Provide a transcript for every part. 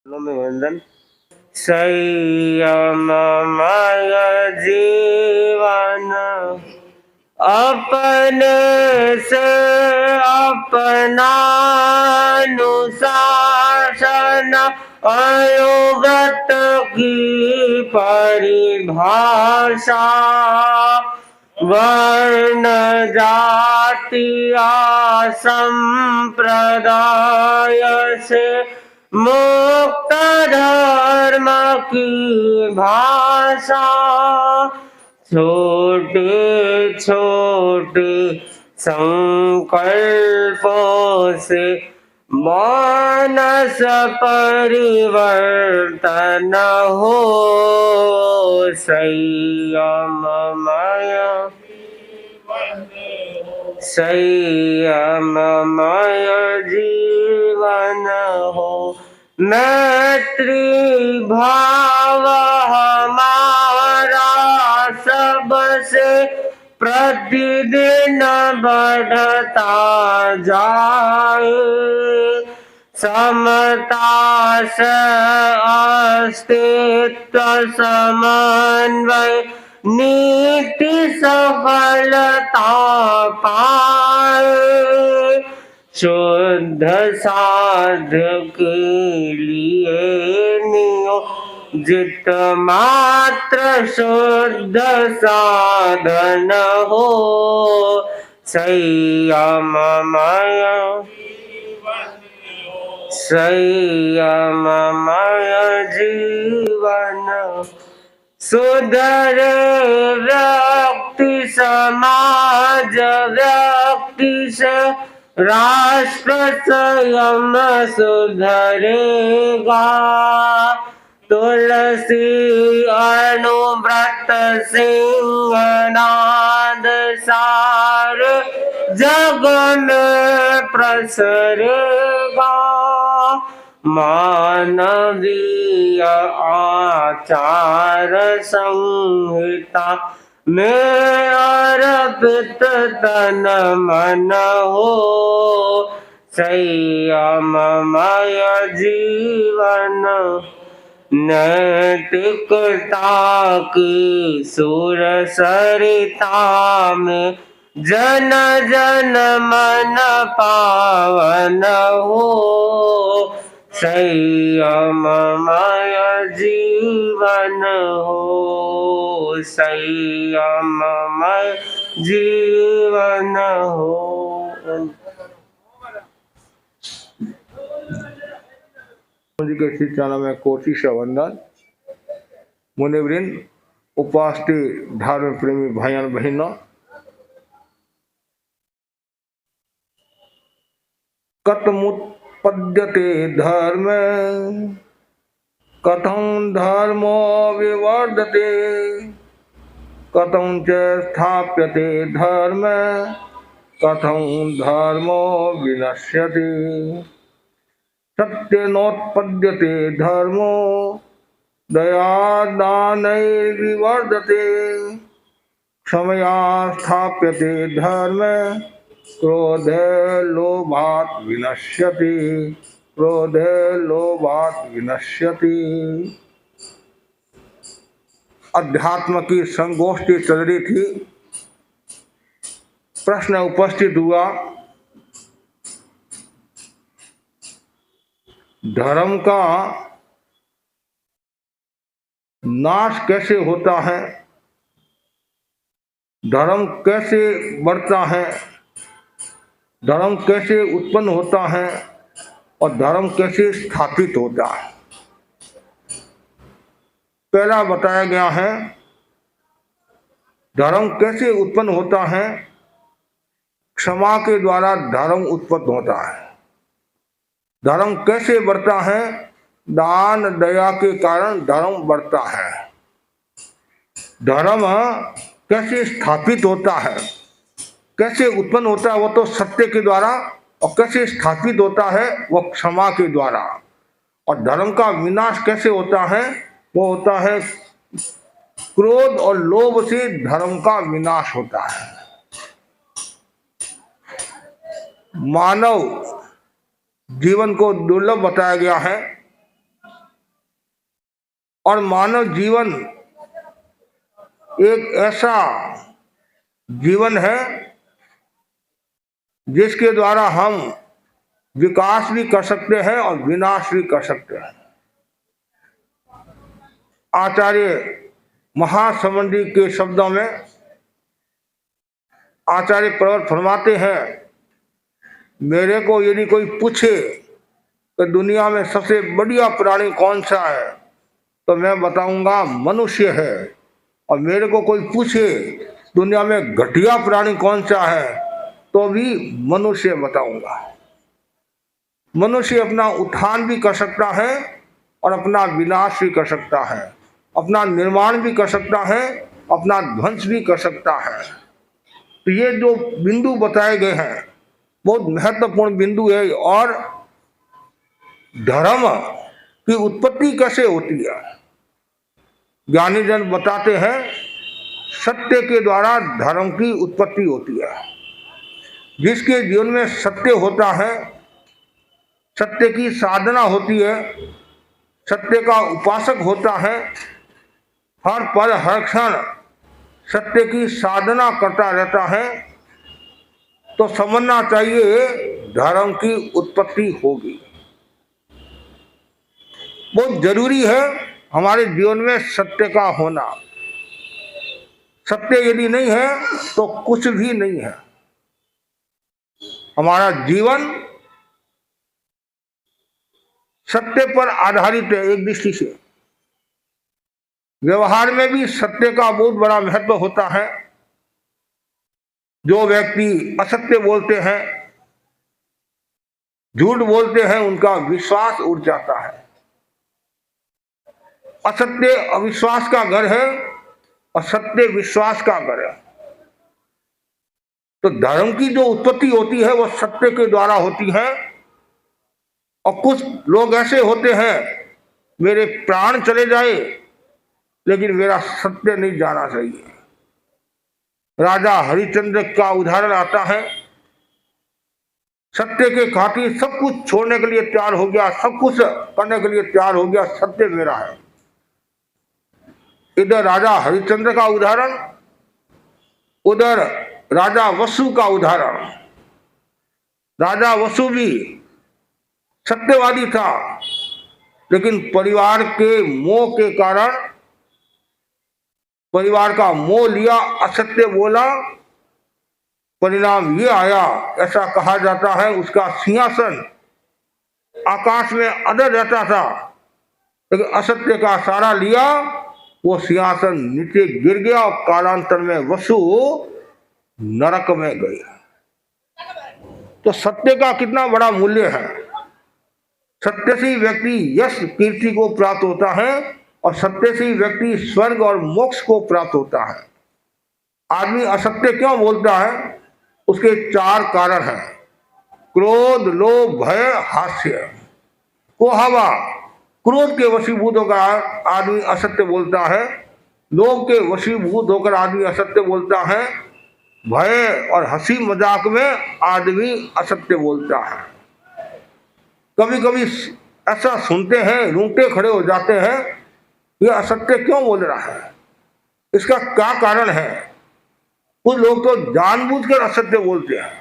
वंदन। संयममय जीवन अपने से अपना अनुशासन अनुगत की परिभाषा वर्ण जाति संप्रदाय से मुक्त धर्म की भाषा छोटे छोटे संकल्पों से मानस परिवर्तन हो संयममय जीवन हो मैत्री भाव हमारा सबसे प्रतिदिन बढ़ता जाए समता से अस्तित्व समन्वय नीति सफलता पाए शुद्ध साध के लिए नियोजित मात्र शुद्ध साधन हो संयममय जीवन सुधर व्यक्ति समाज व्यक्ति से राष्ट्र स्वयं सुधरेगा तुलसी अनुव्रत सिंहनाद सार जग में प्रसरेगा मानवीय आचार संहिता में अर्पित तन मन हो संयममय जीवन नैतिकता की सुर सरिता में जन जन मन पावन हो संयममय जीवन हो संयममय जीवन हो। जी के श्री चरण में कोटि से वंदन। मुनिवृंद, उपस्थित धर्म प्रेमी भाइयों बहनों, कथमुत्पद्यते धर्म कथं धर्मो विवर्धते कथं च स्थाप्यते धर्म कथं धर्मो विनश्यते सत्यनोत्पद्यते धर्मो दयादानैर्विवर्धते क्षमया स्थाप्यते धर्म क्रोधे लोभात् विनश्यति क्रोधे लोभात् विनश्यति। अध्यात्म की संगोष्ठी चल रही थी। प्रश्न उपस्थित हुआ, धर्म का नाश कैसे होता है, धर्म कैसे बढ़ता है, धर्म कैसे उत्पन्न होता है और धर्म कैसे स्थापित होता है। पहला बताया गया है धर्म कैसे उत्पन्न होता है। क्षमा के द्वारा धर्म उत्पन्न होता है। धर्म कैसे बढ़ता है, दान दया के कारण धर्म बढ़ता है। धर्म कैसे स्थापित होता है, कैसे उत्पन्न होता है, वो तो सत्य के द्वारा, और कैसे स्थापित होता है वो क्षमा के द्वारा। और धर्म का विनाश कैसे होता है, वो होता है क्रोध और लोभ से धर्म का विनाश होता है। मानव जीवन को दुर्लभ बताया गया है। और मानव जीवन एक ऐसा जीवन है जिसके द्वारा हम विकास भी कर सकते हैं और विनाश भी कर सकते हैं। आचार्य महासमंडी के शब्दों में आचार्य प्रवर फरमाते हैं, मेरे को यदि कोई पूछे कि दुनिया में सबसे बढ़िया प्राणी कौन सा है तो मैं बताऊंगा मनुष्य है, और मेरे को कोई पूछे दुनिया में घटिया प्राणी कौन सा है तो भी मनुष्य बताऊंगा। मनुष्य अपना उत्थान भी कर सकता है और अपना विनाश भी कर सकता है, अपना निर्माण भी कर सकता है, अपना ध्वंस भी कर सकता है। तो ये जो बिंदु बताए गए हैं बहुत महत्वपूर्ण बिंदु है। और धर्म की उत्पत्ति कैसे होती है, ज्ञानी जन बताते हैं सत्य के द्वारा धर्म की उत्पत्ति होती है। जिसके जीवन में सत्य होता है, सत्य की साधना होती है, सत्य का उपासक होता है, हर पल हर क्षण सत्य की साधना करता रहता है, तो समझना चाहिए धर्म की उत्पत्ति होगी। बहुत जरूरी है हमारे जीवन में सत्य का होना। सत्य यदि नहीं है तो कुछ भी नहीं है। हमारा जीवन सत्य पर आधारित है। एक दृष्टि से व्यवहार में भी सत्य का बहुत बड़ा महत्व होता है। जो व्यक्ति असत्य बोलते हैं, झूठ बोलते हैं, उनका विश्वास उठ जाता है। असत्य अविश्वास का घर है और सत्य विश्वास का घर है। तो धर्म की जो उत्पत्ति होती है वो सत्य के द्वारा होती है। और कुछ लोग ऐसे होते हैं, मेरे प्राण चले जाए लेकिन मेरा सत्य नहीं जाना चाहिए। राजा हरिश्चंद्र का उदाहरण आता है। सत्य के खातिर सब कुछ छोड़ने के लिए तैयार हो गया, सब कुछ करने के लिए तैयार हो गया, सत्य मेरा है। इधर राजा हरिश्चंद्र का उदाहरण, उधर राजा वसु का उदाहरण। राजा वसु भी सत्यवादी था, लेकिन परिवार के मोह के कारण, परिवार का मोह लिया, असत्य बोला, परिणाम ये आया। ऐसा कहा जाता है उसका सिंहासन आकाश में अधर रहता था, लेकिन असत्य का सहारा लिया, वो सिंहासन नीचे गिर गया और कालांतर में वसु नरक में गई। तो सत्य का कितना बड़ा मूल्य है। सत्य से ही व्यक्ति यश कीर्ति को प्राप्त होता है और सत्य से ही व्यक्ति स्वर्ग और मोक्ष को प्राप्त होता है। आदमी असत्य क्यों बोलता है, उसके 4 कारण हैं। क्रोध, लोभ, भय, हास्य। कोहवा, क्रोध के वशीभूत होकर आदमी असत्य बोलता है। लोभ के वशीभूत होकर आदमी असत्य बोलता है। भय और हंसी मजाक में आदमी असत्य बोलता है। कभी कभी ऐसा सुनते हैं, रूंगटे खड़े हो जाते हैं, ये असत्य क्यों बोल रहा है, इसका क्या कारण है। कुछ लोग तो जानबूझकर असत्य बोलते हैं,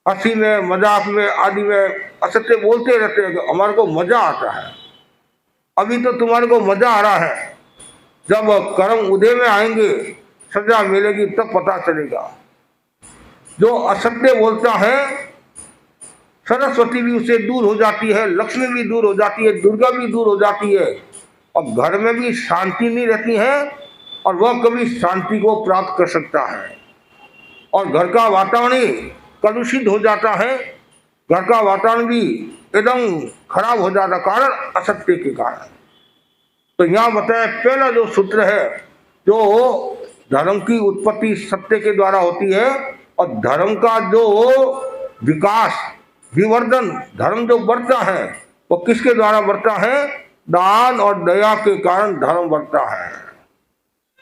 हंसी में मजाक में आदि में असत्य बोलते रहते हैं कि हमारे को मजा आता है। अभी तो तुम्हारे को मजा आ रहा है, जब कर्म उदय में आएंगे, सजा मिलेगी, तब पता चलेगा। जो असत्य बोलता है, सरस्वती भी उससे दूर हो जाती है, लक्ष्मी भी दूर हो जाती है, दुर्गा भी दूर हो जाती है, और घर में भी शांति नहीं रहती है, और वह कभी शांति को प्राप्त कर सकता है। और घर का वातावरण कलुषित हो जाता है, घर का वातावरण भी एकदम खराब हो जाता, कारण असत्य के कारण। तो यहाँ बताया पहला जो सूत्र है, जो धर्म की उत्पत्ति सत्य के द्वारा होती है, और धर्म का जो विकास विवर्धन, धर्म जो बढ़ता है वो किसके द्वारा बढ़ता है, दान और दया के कारण धर्म बढ़ता है।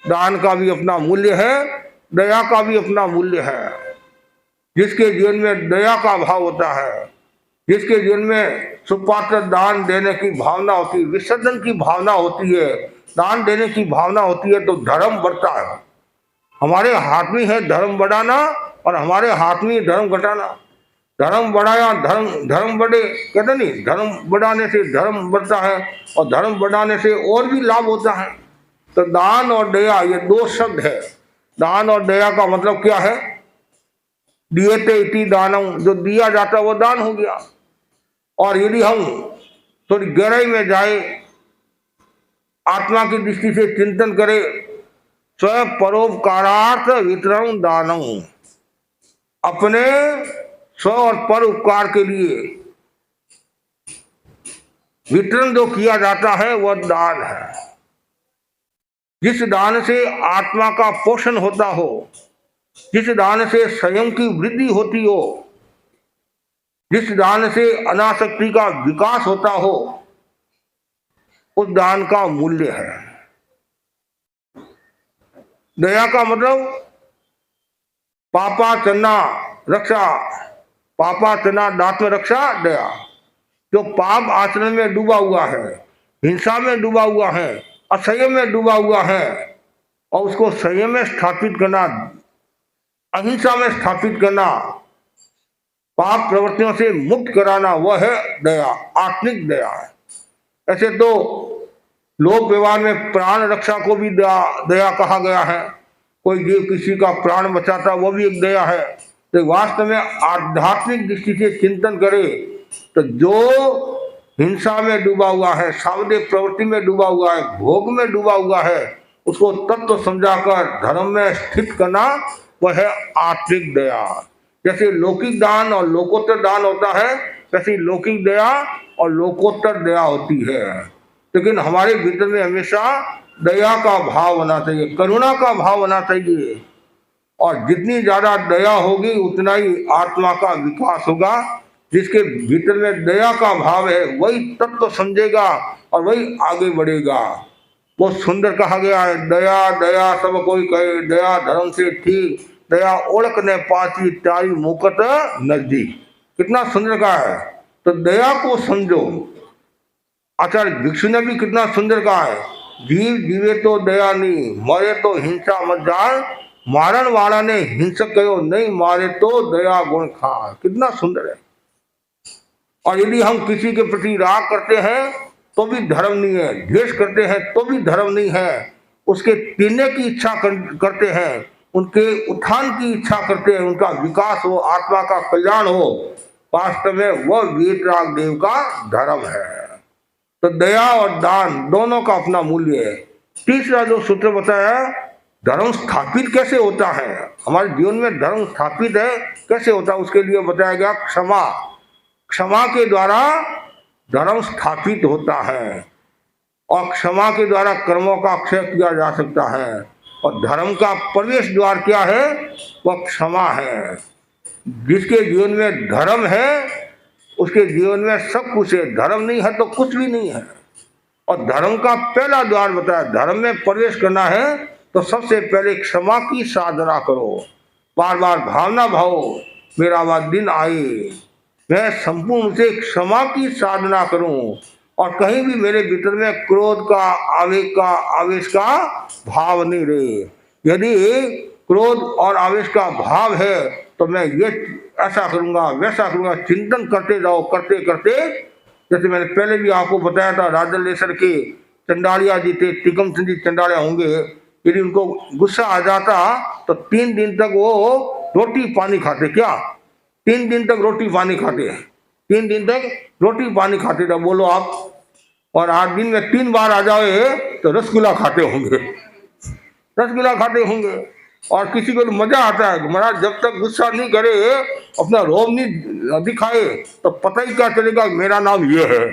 दान का भी अपना मूल्य है, दया का भी अपना मूल्य है। जिसके जीवन में दया का भाव होता है, जिसके जीवन में सुपात्र दान देने की भावना होती है, विसर्जन की भावना होती है, दान देने की भावना होती है तो धर्म बढ़ता है। हमारे हाथ में है धर्म बढ़ाना और हमारे हाथ में है धर्म घटाना। धर्म बढ़ाया धर्म बढ़े, कहते नहीं, धर्म बढ़ाने से धर्म बढ़ता है और धर्म बढ़ाने से और भी लाभ होता है। तो दान और दया ये दो शब्द है। दान और दया का मतलब क्या है? दियते इति दानम, जो दिया जाता है वो दान हो गया। और यदि हम थोड़ी गहराई में जाए, आत्मा की दृष्टि से चिंतन करें, स्व परोपकारार्थ वितरण दानम, अपने स्व और पर उपकार के लिए वितरण जो किया जाता है वह दान है। जिस दान से आत्मा का पोषण होता हो, जिस दान से स्वयं की वृद्धि होती हो, जिस दान से अनासक्ति का विकास होता हो, उस दान का मूल्य है। दया का मतलब पापाचन्ना रक्षा, पापाचन्ना दात में रक्षा दया। जो पाप आचरण में डूबा हुआ है, हिंसा में डूबा हुआ है, असंयम में डूबा हुआ है, और उसको संयम में स्थापित करना, अहिंसा में स्थापित करना, पाप प्रवृत्तियों से मुक्त कराना, वह है दया, आत्मिक दया है। ऐसे तो लोक व्यवहार में प्राण रक्षा को भी दया कहा गया है। कोई जीव किसी का प्राण बचाता वो भी एक दया है। तो वास्तव में आध्यात्मिक दृष्टि से चिंतन करे तो जो हिंसा में डूबा हुआ है, सावधिक प्रवृत्ति में डूबा हुआ है, भोग में डूबा हुआ है, उसको तत्व समझाकर धर्म में स्थित करना, वह है आत्मिक दया। जैसे लौकिक दान और लोकोत्तर दान होता है, वैसे लौकिक दया और लोकोत्तर दया होती है। लेकिन हमारे भीतर में हमेशा दया का भाव होना चाहिए, करुणा का भाव होना चाहिए। और जितनी ज्यादा दया होगी उतना ही आत्मा का विकास होगा। जिसके भीतर में दया का भाव है वही तत्व समझेगा और वही आगे बढ़ेगा। बहुत सुंदर कहा गया है, दया दया सब कोई कहे, दया धर्म से ठीक, दया ओळख ने पाची त्यारी मुकत नजदीक। कितना सुंदर कहा है। तो दया को समझो। आचार्य भिक्षु ने भी कितना सुंदर कहा है, जीव जीवे तो दया नहीं, मरे तो हिंसा मत जान, मारण वाला ने हिंसक कहो नहीं, मारे तो दया गुण खा। कितना सुंदर है। और यदि हम किसी के प्रति राग करते हैं तो भी धर्म नहीं है, द्वेष करते हैं तो भी धर्म नहीं है, उसके पीने की इच्छा करते हैं, उनके उत्थान की इच्छा करते हैं, उनका विकास हो, आत्मा का कल्याण हो, वास्तव में वह वीतराग देव का धर्म है। तो दया और दान दोनों का अपना मूल्य है। तीसरा जो सूत्र बताया, धर्म स्थापित कैसे होता है, हमारे जीवन में धर्म स्थापित है कैसे होता है, उसके लिए बताया गया क्षमा। क्षमा के द्वारा धर्म स्थापित होता है और क्षमा के द्वारा कर्मों का क्षय किया जा सकता है। और धर्म का प्रवेश द्वार क्या है, वह क्षमा है। जिसके जीवन में धर्म है उसके जीवन में सब कुछ है, धर्म नहीं है तो कुछ भी नहीं है। और धर्म का पहला द्वार बताया, धर्म में प्रवेश करना है तो सबसे पहले क्षमा की साधना करो। बार बार भावना भाओ, मेरा वह दिन आए मैं संपूर्ण से क्षमा की साधना करूं और कहीं भी मेरे भीतर में क्रोध का, आवेश का भाव नहीं रहे। यदि क्रोध और आवेश का भाव है तो मैं ये ऐसा करूंगा वैसा करूंगा, चिंतन करते जाओ, करते करते, जैसे मैंने पहले भी आपको बताया था, राजलेश्वर के चंडालिया जी थे, टिकम चंदी चंडालिया होंगे, यदि उनको गुस्सा आ जाता तो 3 दिन तक वो रोटी पानी खाते। क्या 3 दिन तक रोटी पानी खाते हैं? 3 दिन तक रोटी पानी खाते थे, बोलो आप। और 8 दिन में 3 बार आ जाए तो रसगुल्ला खाते होंगे, रसगुल्ला खाते होंगे। और किसी को तो मजा आता है, महाराज जब तक गुस्सा नहीं करे, अपना रोब नहीं दिखाए तो पता ही क्या चलेगा मेरा नाम ये है।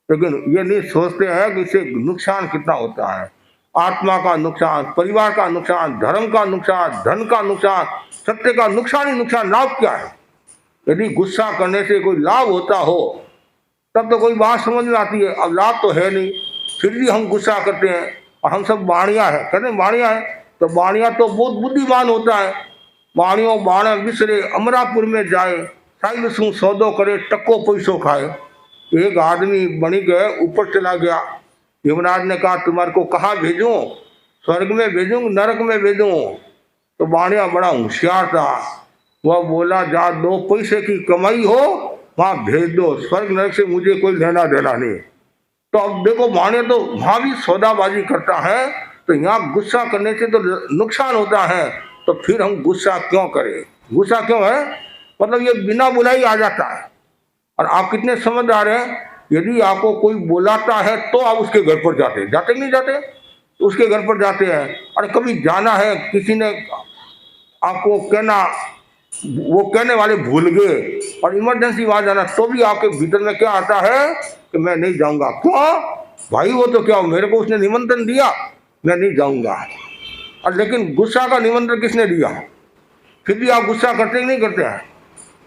लेकिन ये नहीं सोचते हैं कि इससे नुकसान कितना होता है, आत्मा का नुकसान, परिवार का नुकसान, धर्म का नुकसान, धन का नुकसान, सत्य का नुकसान ही नुकसान। लाभ क्या है? यदि गुस्सा करने से कोई लाभ होता हो तब तो कोई बात समझ में आती है। अब लाभ तो है नहीं, फिर भी हम गुस्सा करते हैं। और हम सब बाणिया है, कहते हैं बाणिया है, तो बाणिया तो बहुत बुद्धिमान होता है। बाणियों बाण विसरे अमरापुर में जाए, साइल सू सौदो करे टक्को पैसो खाए। एक आदमी बणी गए ऊपर चला गया, यमराज ने कहा तुम्हारे को कहाँ भेजूं, स्वर्ग में भेजूं नरक में भेजूं? तो बाणिया बड़ा होशियार था, वह बोला जहाँ 2 पैसे की कमाई हो वहां भेज दो, स्वर्ग नरक से मुझे कोई लेना देना नहीं। तो अब देखो बाणिया तो वहां भी सौदाबाजी करता है, तो यहाँ गुस्सा करने से तो नुकसान होता है, तो फिर हम गुस्सा क्यों करें? गुस्सा क्यों है? मतलब ये बिना बुलाई आ जाता है। और आप कितने समझदार हैं, यदि आपको कोई बुलाता है तो आप उसके घर पर जाते जाते नहीं जाते, तो उसके घर पर जाते हैं। और कभी जाना है, किसी ने आपको कहना, वो कहने वाले भूल गए और इमरजेंसी वहां जाना, तो भी आपके भीतर में क्या आता है कि मैं नहीं जाऊंगा। क्यों भाई? वो तो क्या, मेरे को उसने निमंत्रण दिया, मैं नहीं जाऊंगा। और लेकिन गुस्सा का निमंत्रण किसने दिया? फिर भी आप गुस्सा करते ही नहीं करते हैं।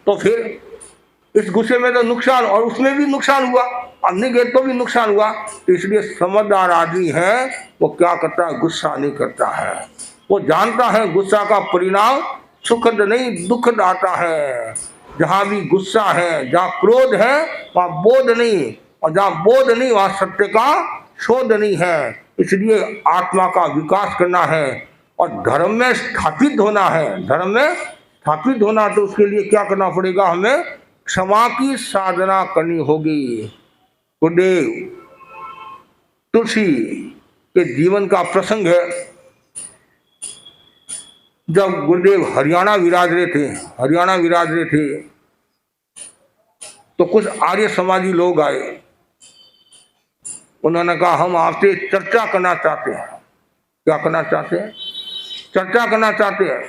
तो फिर इस गुस्से में तो नुकसान, और उसमें भी नुकसान हुआ, अब नहीं गए तो भी नुकसान हुआ। तो इसलिए समझदार आदमी है वो क्या करता है, गुस्सा नहीं करता है। वो जानता है गुस्सा का परिणाम सुखद नहीं दुखद आता है। जहां भी गुस्सा है, जहां क्रोध है वहां बोध नहीं, और जहां बोध नहीं वहां सत्य का शोध नहीं है। इसलिए आत्मा का विकास करना है और धर्म में स्थापित होना है। धर्म में स्थापित होना तो उसके लिए क्या करना पड़ेगा? हमें क्षमा की साधना करनी होगी। गुरुदेव तुलसी के जीवन का प्रसंग है। जब गुरुदेव हरियाणा विराज रहे थे तो कुछ आर्य समाजी लोग आए। उन्होंने कहा हम आपसे चर्चा करना चाहते हैं। क्या करना चाहते हैं? चर्चा करना चाहते हैं।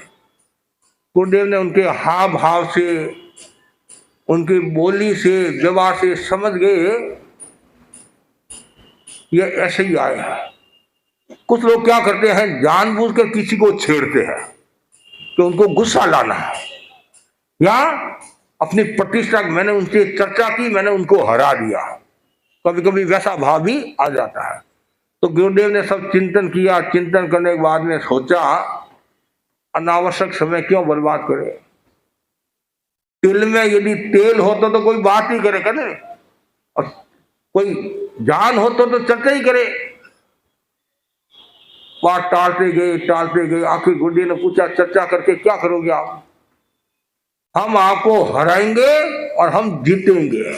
गुरुदेव ने उनके हाव भाव से, उनकी बोली से, व्यवहार से समझ गए ये ऐसे ही आए हैं। कुछ लोग क्या करते हैं, जानबूझकर किसी को छेड़ते हैं तो उनको गुस्सा लाना है, या अपनी प्रतिष्ठा, मैंने उनसे चर्चा की, मैंने उनको हरा दिया। कभी कभी वैसा भाव भी आ जाता है। तो गुरुदेव ने सब चिंतन किया। चिंतन करने के बाद में सोचा अनावश्यक समय क्यों बर्बाद करे। तिल में यदि तेल होता तो कोई बात ही करे करे, और कोई जान हो तो चर्चा ही करे। बात टालते गए। आखिर गुरुदेव ने पूछा चर्चा करके क्या करोगे आप? हम आपको हराएंगे और हम जीतेंगे।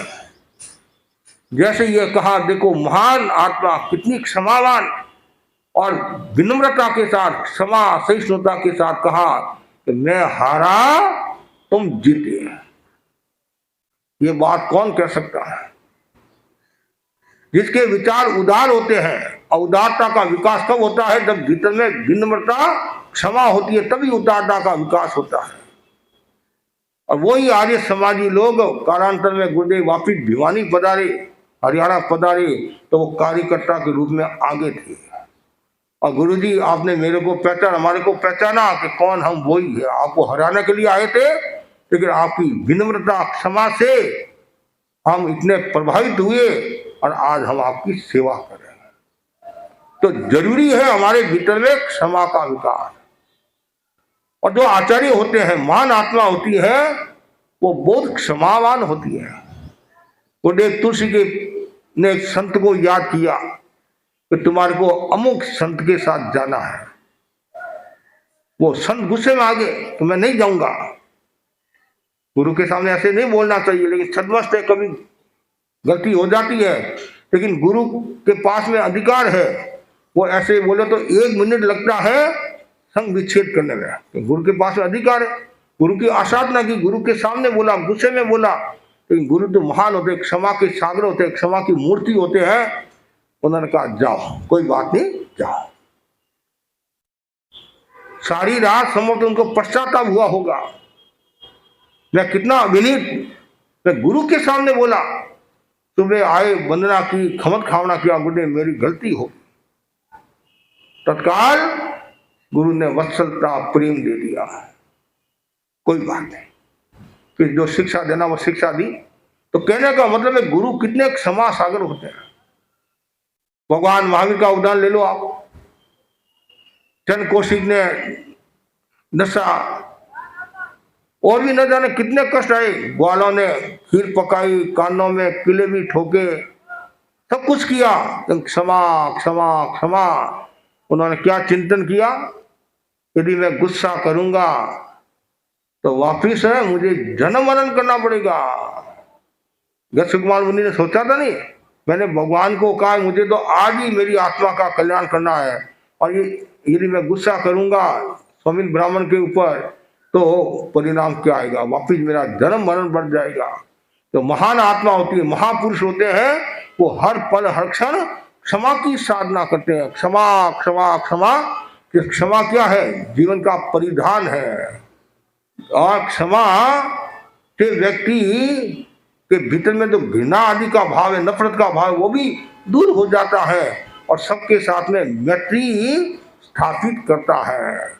जैसे ये कहा, देखो महान आत्मा कितनी क्षमावान और विनम्रता के साथ, क्षमा सहिष्णुता के साथ कहा कि मैं हारा तुम जीते। ये बात कौन कह सकता है? जिसके विचार उदार होते हैं। और उदारता का विकास कब होता है? जब भीतर में विनम्रता क्षमा होती है, तभी उदारता का विकास होता है। और वही आर्य समाजी लोग कालांतर में गुरुदेव वापिस भिवानी पधारे, हरियाणा पधारे, तो वो कार्यकर्ता के रूप में आगे थे। और गुरुजी आपने मेरे को पहचाना, हमारे को पहचाना कि कौन हम, वही है। आपको हराने के लिए आए थे, लेकिन आपकी विनम्रता क्षमा से हम इतने प्रभावित हुए और आज हम आपकी सेवा कर रहे हैं। तो जरूरी है हमारे भीतर में क्षमा का विकास। और जो आचार्य होते हैं, महान आत्मा होती है, वो बहुत क्षमावान होती है। गुरुदेव तुलसी के ने एक संत को याद किया कि तुम्हारे को अमुक संत के साथ जाना है। वो संत गुस्से में आ गए तो मैं नहीं जाऊंगा। गुरु के सामने ऐसे नहीं बोलना चाहिए, लेकिन सदवस्त है, कभी गलती हो जाती है, लेकिन गुरु के पास में अधिकार है। वो ऐसे बोले तो 1 मिनट लगता है संग विच्छेद करने में, तो गुरु के पास में अधिकार है। गुरु की आसाधना की, गुरु के सामने बोला, गुस्से में बोला, लेकिन गुरु तो महान होते, क्षमा के सागर होते, क्षमा की मूर्ति होते हैं। उन्होंने कहा जाओ, कोई बात नहीं, जाओ। सारी रात समझ उनको पश्चाताप हुआ होगा, मैं कितना अभिनीत, मैं गुरु के सामने बोला, सुबह आए, वंदना की, खमत खावना किया, गुरुदेव मेरी गलती हो। तत्काल गुरु ने वत्सलता प्रेम दे दिया, कोई बात नहीं। फिर जो शिक्षा देना वो शिक्षा दी। तो कहने का मतलब है गुरु कितने क्षमा सागर होते हैं। भगवान महावीर का उदाहरण ले लो आप। चंद कौशिक ने नशा, और भी न जाने कितने कष्ट आए, ग्वालों ने खीर पकाई, कानों में किले भी ठोके, सब कुछ किया, लेकिन क्षमा क्षमा क्षमा। उन्होंने क्या चिंतन किया, यदि मैं गुस्सा करूंगा तो वापिस है मुझे जन्म मरण करना पड़ेगा। गृहस्थ कुमार मुनि ने सोचा था नहीं, मैंने भगवान को कहा मुझे तो आज ही मेरी आत्मा का कल्याण करना है, और ये यदि मैं गुस्सा करूंगा स्वामी ब्राह्मण के ऊपर तो परिणाम क्या आएगा, वापिस मेरा जन्म मरण बढ़ जाएगा। तो महान आत्मा होती है, महापुरुष होते हैं, वो हर पल हर क्षण क्षमा की साधना करते हैं। क्षमा क्षमा क्षमा, कि क्षमा क्या है, जीवन का परिधान है। और क्षमा से व्यक्ति के भीतर में जो घृणा आदि का भाव है, नफरत का भाव, वो भी दूर हो जाता है और सबके साथ में मैत्री स्थापित करता है।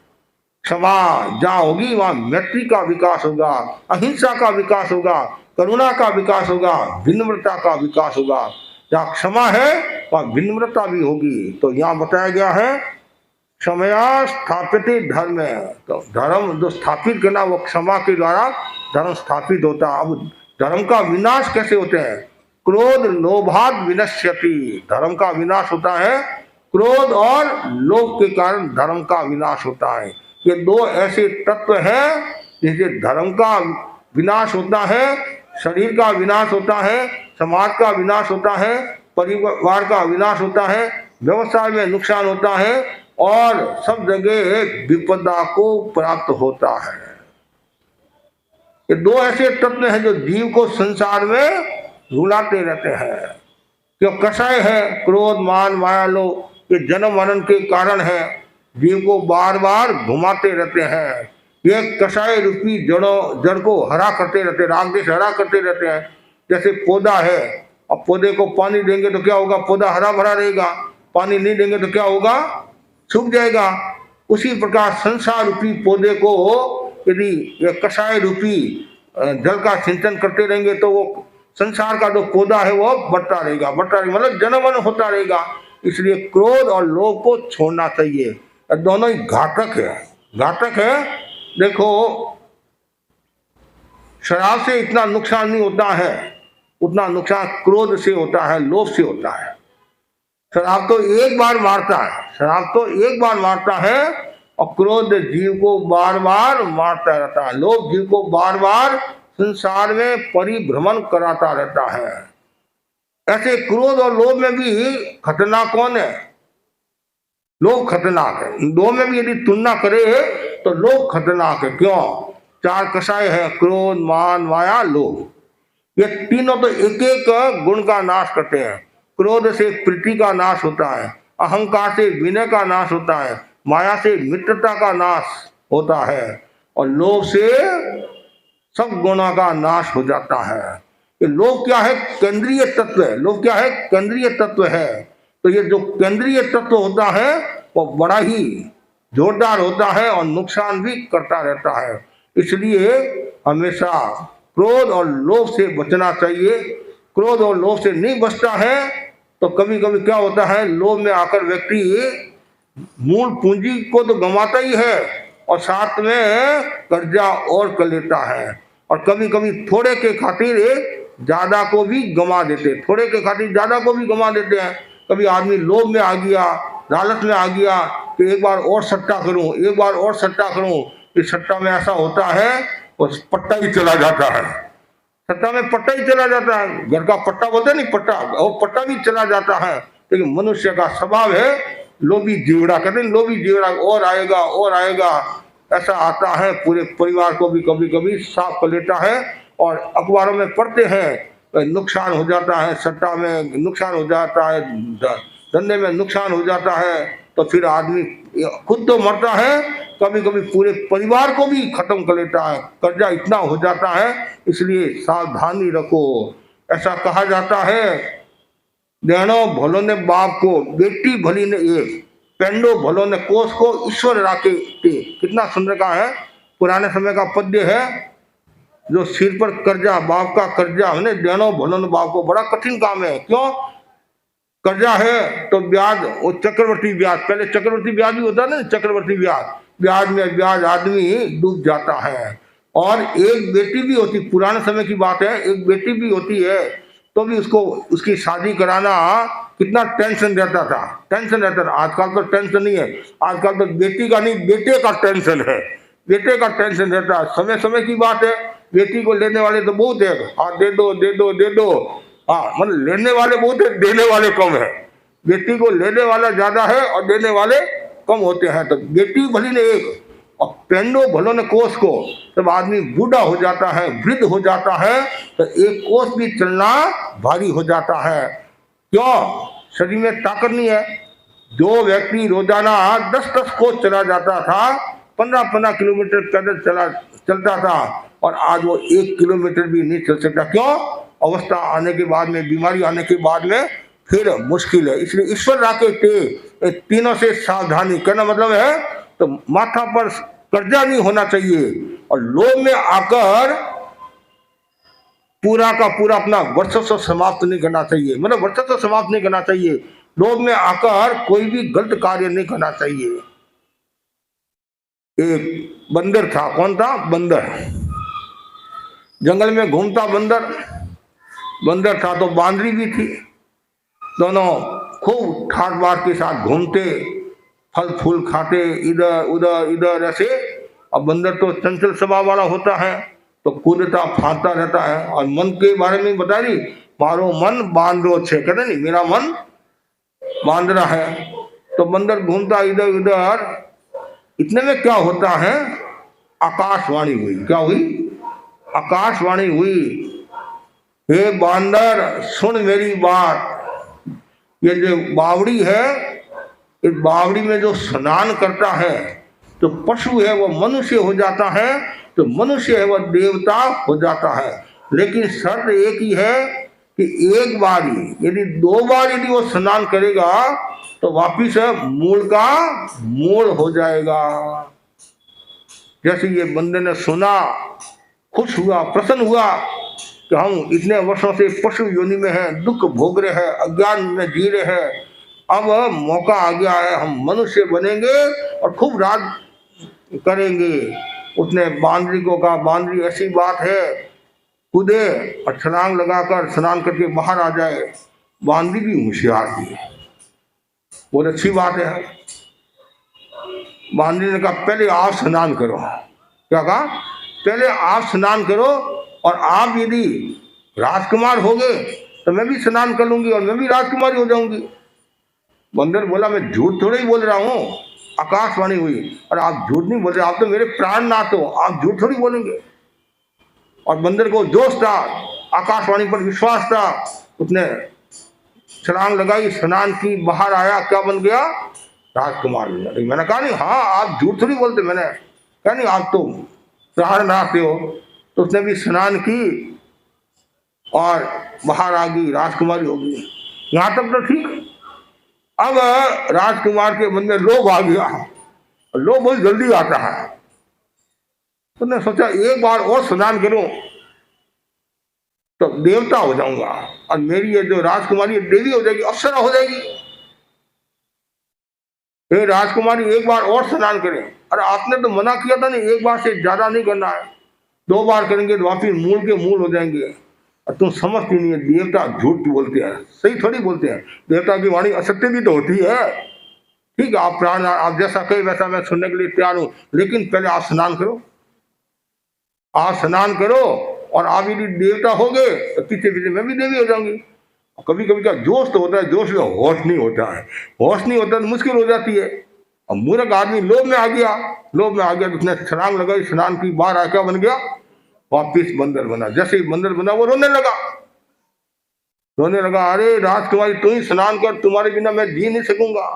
क्षमा जहाँ होगी वहां मैत्री का विकास होगा, अहिंसा का विकास होगा, करुणा का विकास होगा, विनम्रता का विकास होगा। जहाँ क्षमा है वहां विनम्रता भी होगी। तो यहाँ बताया गया है क्षमया स्थापित धर्म है। तो धर्म जो स्थापित करना वो क्षमा के द्वारा धर्म स्थापित होता है। अब धर्म का विनाश कैसे होते हैं, क्रोध लोभाद विनश्यति, धर्म का विनाश होता है क्रोध और लोभ के कारण धर्म का विनाश होता है। ये दो ऐसे तत्व हैं जिससे धर्म का विनाश होता है, शरीर का विनाश होता है, समाज का विनाश होता है, परिवार का विनाश होता है, व्यवसाय में नुकसान होता है और सब जगह विपदा को प्राप्त होता है। ये दो ऐसे तत्व हैं जो जीव को संसार में रुलाते रहते हैं। जो कषाय है क्रोध मान माया लोभ, ये जन्म मरण के कारण है, जीव को बार बार घुमाते रहते हैं। ये कषाय रूपी जड़ को हरा करते रहते, राग देश हरा करते रहते हैं। जैसे पौधा है, अब पौधे को पानी देंगे तो क्या होगा, पौधा हरा भरा रहेगा, पानी नहीं देंगे तो क्या होगा, सूख जाएगा। उसी प्रकार संसार रूपी पौधे को यदि ये कषाय रूपी जल का सिंचन करते रहेंगे तो वो संसार का जो पौधा है वो बढ़ता रहेगा, मतलब जन्मन होता रहेगा। इसलिए क्रोध और लोभ को छोड़ना चाहिए, दोनों ही घातक है। देखो शराब से इतना नुकसान नहीं होता है, उतना नुकसान क्रोध से होता है, लोभ से होता है। शराब तो एक बार मारता है और क्रोध जीव को बार बार मारता रहता है। लोभ जीव को बार बार संसार में परिभ्रमण कराता रहता है। ऐसे क्रोध और लोभ में भी खतरनाक कौन है, लोभ खतरनाक है। दो में भी यदि तुलना करे तो लोभ खतरनाक है। क्यों, चार कषाय है, क्रोध मान माया लोभ, ये तीनों तो एक एक गुण का नाश करते हैं। क्रोध से प्रीति का नाश होता है, अहंकार से विनय का नाश होता है, माया से मित्रता का नाश होता है और लोभ से सब गुणों का नाश हो जाता है। ये लोभ क्या है, केंद्रीय तत्व है। लोभ क्या है, केंद्रीय तत्व है। तो ये जो केंद्रीय तत्व होता है वो बड़ा ही जोरदार होता है और नुकसान भी करता रहता है। इसलिए हमेशा क्रोध और लोभ से बचना चाहिए। क्रोध और लोभ से नहीं बचता है तो कभी कभी क्या होता है, लोभ में आकर व्यक्ति मूल पूंजी को तो गंवाता ही है और साथ में कर्जा और कर लेता है। और कभी कभी थोड़े के खातिर ज्यादा को भी गंवा देते, हैं। कभी आदमी लोभ में आ गया, लालच में आ गया कि एक बार और सट्टा करूं। इस सट्टा में ऐसा होता है वो पट्टा ही चला जाता है, घर का पट्टा बोलते नहीं, पट्टा भी चला जाता है। लेकिन मनुष्य का स्वभाव है लोभी जीवड़ा, कहते हैं लोभी जीवड़ा, और आएगा ऐसा आता है। पूरे परिवार को भी कभी कभी साफ कर लेता है और अखबारों में पढ़ते हैं नुकसान हो जाता है, सट्टा में नुकसान हो जाता है, धंधे में नुकसान हो जाता है। तो फिर आदमी खुद तो मरता है, कभी कभी पूरे परिवार को भी खत्म कर लेता है, कर्जा इतना हो जाता है। इसलिए सावधानी रखो। ऐसा कहा जाता है, देनो भलो ने बाप को, बेटी भली ने एक, पेंडो भलो ने कोष को, ईश्वर राखे ते। कितना सुंदर का है, पुराने समय का पद्य है। जो सिर पर कर्जा, बाप का कर्जा हमने देनो भलो ने बाप को, बड़ा कठिन काम है। क्यों, कर्जा है तो ब्याज, वो चक्रवर्ती ब्याज, पहले चक्रवर्ती ब्याज भी होता है ना, चक्रवर्ती ब्याज में ब्याज आदमी डूब जाता है। और एक बेटी भी होती, पुराने समय की बात है, एक बेटी भी होती है तो तो भी उसको उसकी शादी कराना कितना टेंशन रहता था, टेंशन रहता था। आजकल तो टेंशन नहीं है, आजकल तो बेटी का नहीं बेटे का टेंशन है, बेटे का टेंशन रहता है। समय समय की बात है, बेटी को लेने वाले तो बहुत है, हाँ दे दो दे दो दे दो, हाँ मतलब लेने वाले बहुत है, देने वाले कम है। बेटी को लेने वाला ज्यादा है और देने वाले कम होते हैं। तो बेटी भली ने एक और पेंडो भलो ने कोस को, जब आदमी बूढ़ा हो जाता है, वृद्ध हो जाता है, तो एक कोस भी चलना भारी हो जाता है। क्यों? शरीर में ताकत नहीं है। जो व्यक्ति रोजाना 10-10 कोस चला जाता था, 15-15 किलोमीटर पैदल चलता था, और आज वो 1 किलोमीटर भी नहीं चल सकता। क्यों? अवस्था आने के बाद में, बीमारी आने के बाद में फिर मुश्किल है। इसलिए ईश्वर राखे थे, तीनों से सावधानी करना मतलब है तो माथा पर कर्जा नहीं होना चाहिए, और लोभ में आकर पूरा का पूरा अपना वर्चस्व समाप्त नहीं करना चाहिए, मतलब वर्चस्व समाप्त नहीं करना चाहिए। लोभ में आकर कोई भी गलत कार्य नहीं करना चाहिए। एक बंदर था, कौन था? बंदर, जंगल में घूमता बंदर, बंदर था तो बांदरी भी थी, दोनों खूब ठाट बाट के साथ घूमते, फल फूल खाते, इधर उधर इधर ऐसे। अब बंदर तो चंचल स्वभाव वाला होता है, तो कूदता फांदता रहता है, और मन के बारे में बता रही, मारो मन बांदरो छे, कहते नहीं मेरा मन बांदरा है। तो बंदर घूमता इधर उधर, इतने में क्या होता है, आकाशवाणी हुई। क्या हुई? आकाशवाणी हुई, हे बांदर सुन मेरी बात, ये जो बावड़ी है, इस बावड़ी में जो स्नान करता है, तो पशु है वो मनुष्य हो जाता है, तो मनुष्य है वो देवता हो जाता है। लेकिन शर्त एक ही है कि एक बार ही, यदि 2 बार यदि वो स्नान करेगा तो वापिस मूल का मूल हो जाएगा। जैसे ये बंदे ने सुना, खुश हुआ, प्रसन्न हुआ कि हम इतने वर्षों से पशु योनि में हैं, दुख भोग रहे हैं, अज्ञान में जी रहे हैं, अब मौका आ गया है, हम मनुष्य बनेंगे और खूब राज करेंगे। उसने बांदरी को कहा, बांदरी ऐसी बात है, कूदे और छलांग लगाकर स्नान करके बाहर आ जाए। बांदरी भी होशियार थी, बहुत अच्छी बात है। बांदरी ने कहा, पहले आप स्नान करो। क्या कहा? पहले आप स्नान करो, और आप यदि राजकुमार हो गए तो मैं भी स्नान कर लूंगी और मैं भी राजकुमारी हो जाऊंगी। बंदर बोला, मैं झूठ थोड़ा ही बोल रहा हूँ। आकाशवाणी हुई, और आप झूठ नहीं बोल रहे, आप तो मेरे प्राणनाथ हो, आप झूठ थोड़ी बोलेंगे। और बंदर को जोश था, आकाशवाणी पर विश्वास था, उसने छलांग लगाई, स्नान की, बाहर आया, क्या बन गया? राजकुमार बन गया। मैंने कहा नहीं, हाँ आप झूठ थोड़ी बोलते, मैंने कहा नहीं, आप तो प्राणनाथ हो। तो उसने भी स्नान की और बाहर आ गई, राजकुमारी हो गई। यहां तक तो ठीक। अब राजकुमार के मन में लोभ आ गया, लोभ बहुत जल्दी आता है। तो उसने सोचा एक बार और स्नान करूं तो देवता हो जाऊंगा, और मेरी ये जो राजकुमारी है देवी हो जाएगी, अप्सरा हो जाएगी। ये राजकुमारी एक बार और स्नान करें। अरे आपने तो मना किया था नहीं, एक बार से ज्यादा नहीं करना है, 2 बार करेंगे तो वापिस मूल के मूल हो जाएंगे। और तुम समझती नहीं है, देवता झूठ बोलते हैं, सही थोड़ी बोलते हैं। देवता की वाणी असत्य भी तो होती है। ठीक है, आप प्राण, आप जैसा कहे वैसा मैं सुनने के लिए तैयार हूं, लेकिन पहले आप स्नान करो। आप स्नान करो, और आप यदि देवता हो गए तो पीछे पीछे मैं भी देवी हो जाऊंगी। कभी कभी का जोश तो होता है, जोश में होश नहीं होता है, होश नहीं होता तो मुश्किल हो जाती है। अब मूर्ख आदमी लोभ में आ गया, लोभ में आ गया तो उसने छलांग लगाई, स्नान की, बाहर आ, क्या बन गया? वापिस बंदर बना। जैसे ही बंदर बना वो रोने लगा, रोने लगा, अरे राजकुमारी तू ही स्नान कर, तुम्हारे बिना मैं जी नहीं सकूंगा,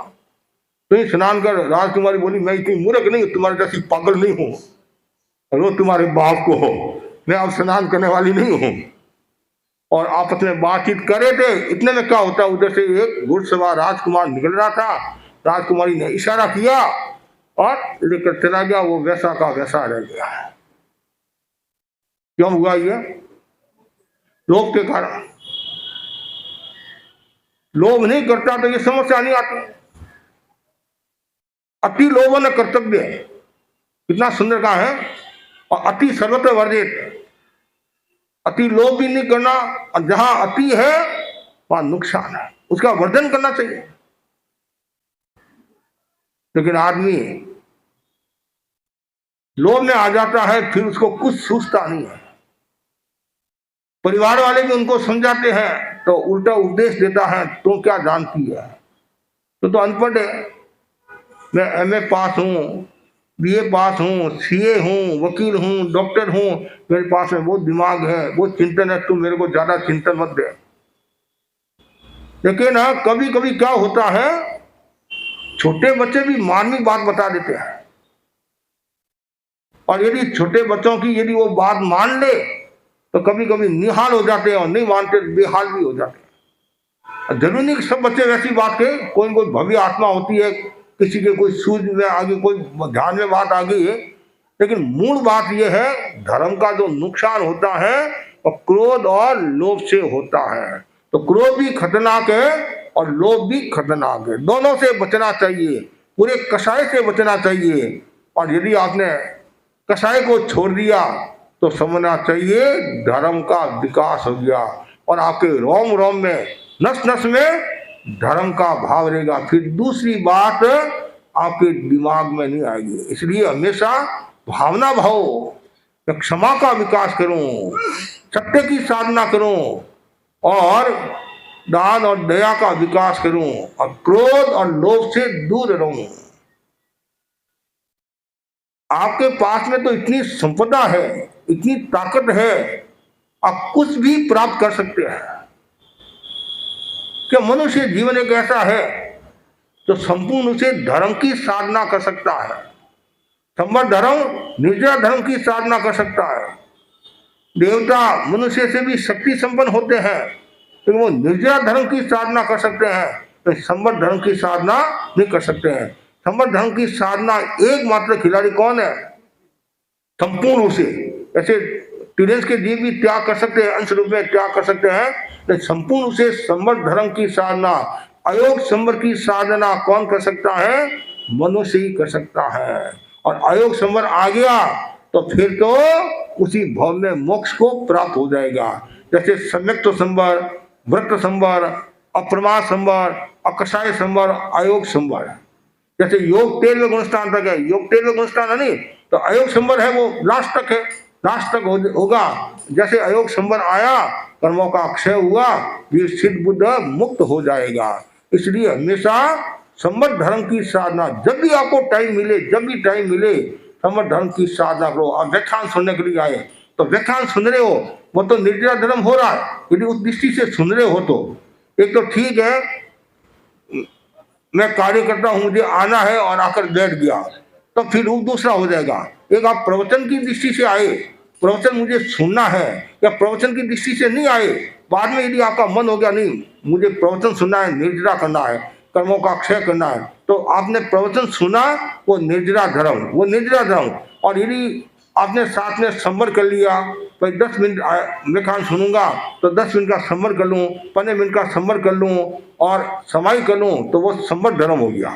तू ही स्नान कर। राजकुमारी बोली, मैं इतनी मूर्ख नहीं हूं, तुम्हारे जैसी पागल नहीं हूं, रो तुम्हारे बाप को हो, मैं अब स्नान करने वाली नहीं हूं। और आपस में बातचीत करे थे, इतने में क्या होता, उधर से एक घुड़सवार राजकुमार निकल रहा था। राजकुमारी ने इशारा किया और लेकर चला गया, वो वैसा का वैसा रह गया। क्यों हुआ ये? लोभ के कारण। लोभ नहीं करता तो ये समस्या नहीं आती। अति लोभन कर्तव्य, कितना सुंदर कहा है, और अति सर्वत्र वर्जित। अति लोभ भी नहीं करना, और जहां अति है वहां नुकसान है, उसका वर्धन करना चाहिए। लेकिन आदमी लोभ में आ जाता है, फिर उसको कुछ सूझता नहीं है। परिवार वाले भी उनको समझाते हैं तो उल्टा उपदेश देता है, तुम क्या जानती है, तो अनपढ़ है। मैं एमए पास हूँ, बीए पास हूँ, सीए हूँ, वकील हूँ, डॉक्टर हूँ, मेरे पास में वो दिमाग है, वो चिंतन है, तुम मेरे को ज्यादा चिंतन मत दे। लेकिन कभी कभी क्या होता है, छोटे बच्चे भी मार्मिक बात बता देते हैं, और यदि छोटे बच्चों की यदि वो बात मान ले तो कभी कभी निहाल हो जाते हैं, और नहीं मानते बेहाल भी हो जाते हैं। जरूरी नहीं कि सब बच्चे वैसी बात के, कोई कोई भव्य आत्मा होती है, किसी के कोई सूझ में आ गई, कोई ध्यान में बात आ गई है। लेकिन मूल बात यह है, धर्म का जो नुकसान होता है वो क्रोध और लोभ से होता है। तो क्रोध भी खतरनाक है और लोभ भी खतरनाक है, दोनों से बचना चाहिए, पूरे कषाय से बचना चाहिए। और यदि आपने कषाय को छोड़ दिया तो समझना चाहिए धर्म का विकास हो गया, और आपके रोम रोम में, नस नस में धर्म का भाव रहेगा। फिर दूसरी बात आपके दिमाग में नहीं आएगी। इसलिए हमेशा भावना भाव, मैं क्षमा का विकास करूं, सत्य की साधना करूं, और दान और दया का विकास करूं, और क्रोध और लोभ से दूर रहूं। आपके पास में तो इतनी संपदा है, इतनी ताकत है, आप कुछ भी प्राप्त कर सकते हैं। कि मनुष्य जीवन एक ऐसा है जो संपूर्ण से धर्म की साधना कर सकता है। संबद्ध धर्म निर्जरा धर्म की साधना कर सकता है। देवता मनुष्य से भी शक्ति संपन्न होते हैं, लेकिन वो निर्जरा धर्म की साधना कर सकते हैं, तो संबद्ध धर्म की साधना नहीं कर सकते हैं। संबद्ध धर्म की साधना एकमात्र खिलाड़ी कौन है? संपूर्ण रूप से, ऐसे तिरंज के जीव भी त्याग कर सकते हैं, अंश रूप में त्याग कर सकते हैं, लेकिन संपूर्ण रूप से संबद्ध धर्म की साधना, अयोग संवर की साधना कौन कर सकता है? मनुष्य ही कर सकता है। और अयोग संवर आ गया तो फिर तो उसी भाव में मोक्ष को प्राप्त हो जाएगा। जैसे सम्यक्त संवर, व्रत संवर, अप्रमाद संवर, अकषाय संवर, अयोग संवर। जैसे योग 13वें गुणस्थान तक है, योग 13वें गुणस्थान है नहीं, तो अयोग संवर है वो लास्ट तक है, लास्ट तक होगा। जैसे अयोग संवर आया, कर्मों का अक्षय हुआ, ये सिद्ध बुद्ध मुक्त हो जाएगा। इसलिए हमेशा संबद्ध धर्म की साधना, जब भी आपको टाइम मिले, जब भी टाइम मिले, संबद्ध धर्म की साधना करो। आप व्याख्यान सुनने के लिए आए तो व्याख्यान सुन रहे हो, वो तो निर्जरा धर्म हो रहा है, यदि उस दृष्टि से सुन रहे हो तो एक तो ठीक है, मैं कार्य करता हूं, मुझे आना है और आकर बैठ गया, तो फिर वो दूसरा हो जाएगा। एक आप प्रवचन की दृष्टि से आए, प्रवचन मुझे सुनना है, या प्रवचन की दृष्टि से नहीं आए, बाद में यदि आपका मन हो गया नहीं मुझे प्रवचन सुनना है, निर्जरा करना है, कर्मों का अक्षय करना है, तो आपने प्रवचन सुना, वो निर्जरा धर्म, वो निर्जरा धर्म। और यदि आपने साथ में संवर कर लिया, तो 10 मिनट व्याख्यान सुनूंगा तो 10 मिनट का संवर कर लूँ, 15 मिनट का संवर कर लूँ और समाई कर लूँ, तो वो संबद्ध धर्म हो गया।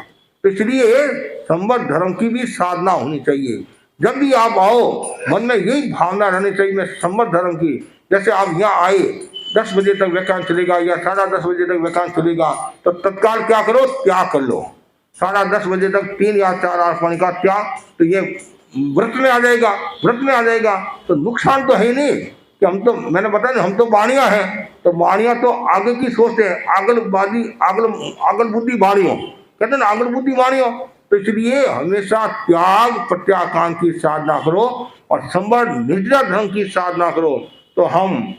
तो इसलिए संबद्ध धर्म की भी साधना होनी चाहिए। जब भी आप आओ, मन में यही भावना रहनी चाहिए, मैं संबद्ध धर्म की। जैसे आप यहाँ आए, 10 बजे तक व्याख्यान चलेगा या 10:30 बजे तक व्याख्यान चलेगा, तो तत्काल क्या करो? त्याग कर लो। 10:30 बजे तक 3 या 4 आस पानी का त्याग, तो ये व्रत में आ जाएगा, व्रत में आ जाएगा। तो नुकसान तो है नहीं कि हम तो, मैंने बताया ना, हम तो बाणिया हैं, तो बाणिया तो आगे की सोचते हैं, आगल बुद्धि बाणियों कहते हैं ना, आगल बुद्धि बाणियों। तो इसलिए हमेशा त्याग प्रत्याख्यान की साधना करो और संबद्ध निर्जरा धर्म की साधना करो। तो हम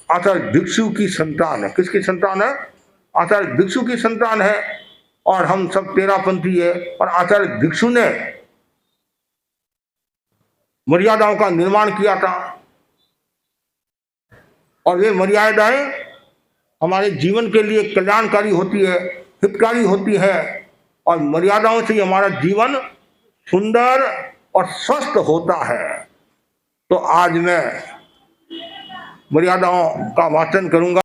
आचार्य भिक्षु की संतान है। किसकी संतान है? आचार्य भिक्षु की संतान है, और हम सब तेरापंथी है। और आचार्य भिक्षु ने मर्यादाओं का निर्माण किया था, और वे मर्यादाएं हमारे जीवन के लिए कल्याणकारी होती है, हितकारी होती है, और मर्यादाओं से हमारा जीवन सुंदर और स्वस्थ होता है। तो आज मैं मर्यादाओं का वाचन करूंगा।